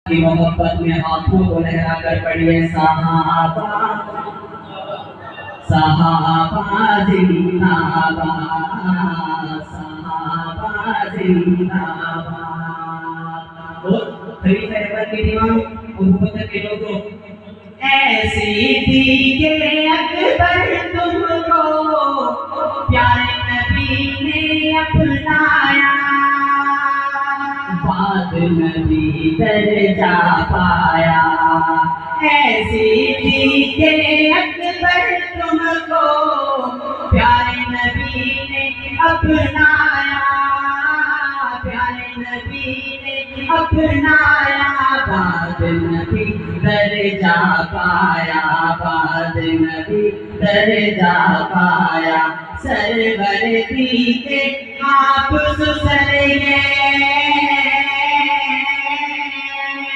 کی محبت میں ہاتھوں کو لہرا کر پڑھیے صحابہ صحابہ زندہ باد صحابہ زندہ باد اور خلیفہ رحمت کے دیوان محبت کے لوگوں ایسی تھی کہ اکبر تم کو پیارے نبی نے اپنایا بعد نبی درجہ پایا ایسی تھی کہ اکبر تم کو پیارے نبی نے اپنایا پیارے نبی نے اپنایا بعد نبی درجہ پایا بعد نبی درجہ پایا سرور دی کے آپ سسر